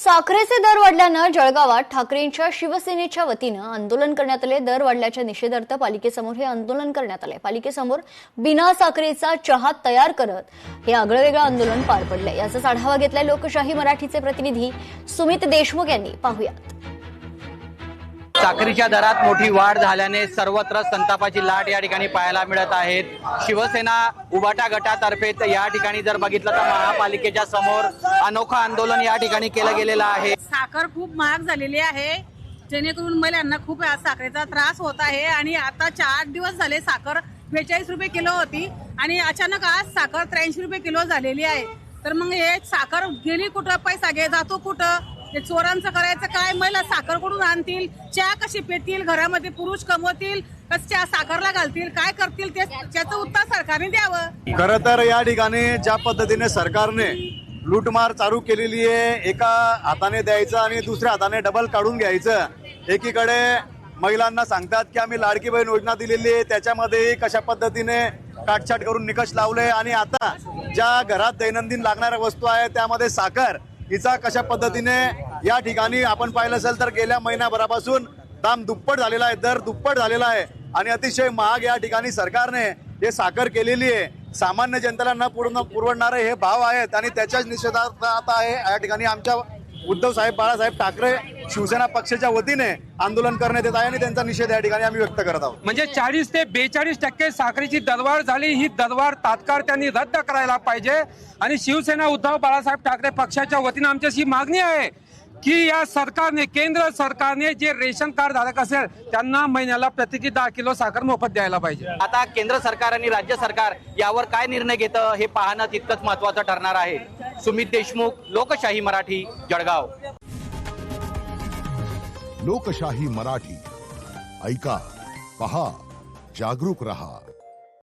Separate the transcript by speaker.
Speaker 1: साखरेचे दर वाढल्यानं जळगावात ठाकरेंच्या शिवसेनेच्या वतीनं आंदोलन करण्यात आले। दर वाढल्याच्या निषेधार्थ पालिकेसमोर हे आंदोलन करण्यात आले। पालिकेसमोर बिना साखरेचा चहा तयार करत हे आगळंवेगळं आंदोलन पार पडले। याचाच आढावा घेतलाय लोकशाही मराठीचे प्रतिनिधी सुमित देशमुख यांनी। पाहूयात।
Speaker 2: साखरेच्या दरात मोठी वाढ झाल्याने सर्वत्र संतापाची लाट या ठिकाणी पाहायला मिळत आहेत। शिवसेना उभाटा गटातर्फे या ठिकाणी जर बघितलं तर महापालिकेच्या समोर अनोखं आंदोलन या ठिकाणी केलं गेलेलं आहे।
Speaker 3: साखर खूप महाग झालेली आहे, जेणेकरून महिलांना खूप साखरेचा त्रास होत आहे आणि आता 4 दिवस झाले साखर 42 रुपये किलो होती आणि अचानक आज साखर 83 रुपये किलो झालेली आहे। तर मग हे साखर गेली कुठं, पैसा जातो कुठं? ते चोरांचं करायचं काय? महिला साखर कुठून आणतील? चहा कशी पेतील? घरामध्ये पुरुष कमवतील कशा साखरला घालतील? काय करतील? त्याचं उत्तर सरकारने द्यावं।
Speaker 4: खरं तर या ठिकाणी ज्या पद्धतीने सरकारने लूटमार चालू केलेली आहे, एका हाताने द्यायचं आणि दुसऱ्या हाताने डबल काढून घ्यायचं। एकीकडे महिलांना सांगतात की आम्ही लाडकी बहीण योजना दिलेली आहे, त्याच्यामध्ये कशा पद्धतीने काटछाट करून निकष लावले आणि आता ज्या घरात दैनंदिन लागणाऱ्या वस्तू आहेत त्यामध्ये साखर हिचा कशा पद्धतीने या ठिकाणी आपण पाहिलं असेल तर गेल्या महिन्याभरापासून दाम दुप्पट झालेला आहे, दर दुप्पट झालेला आहे आणि अतिशय महाग या ठिकाणी सरकारने हे साखर केलेली आहे। सामान्य जनतेला न पुरवणारे हे भाव आहेत आणि त्याच्याच निषेधार्थ आता आहे या ठिकाणी आमच्या उद्धव साहेब बाळासाहेब ठाकरे शिवसेना पक्षाच्या वतीने आंदोलन करण्यात येत आहे आणि त्यांचा निषेध या ठिकाणी आम्ही व्यक्त करत आहोत।
Speaker 5: म्हणजे 40 ते 42% साखरेची दरवाढ झाली, ही दरवाढ तात्काळ त्यांनी रद्द करायला पाहिजे आणि शिवसेना उद्धव बाळासाहेब ठाकरे पक्षाच्या वतीने आमच्याशी मागणी आहे की या सरकारने, केंद्र सरकारने जे रेशन कार्ड धारक असेल त्यांना महिन्याला प्रत्येकी 10 किलो साखर मोफत द्यायला पाहिजे।
Speaker 2: आता केंद्र सरकार आणि राज्य सरकार यावर काय निर्णय घेतं हे पाहणं तितकंच महत्त्वाचं ठरणार आहे। सुमित देशमुख, लोकशाही मराठी, जळगाव।
Speaker 6: लोकशाही मराठी ऐका, पहा, जागरूक रहा।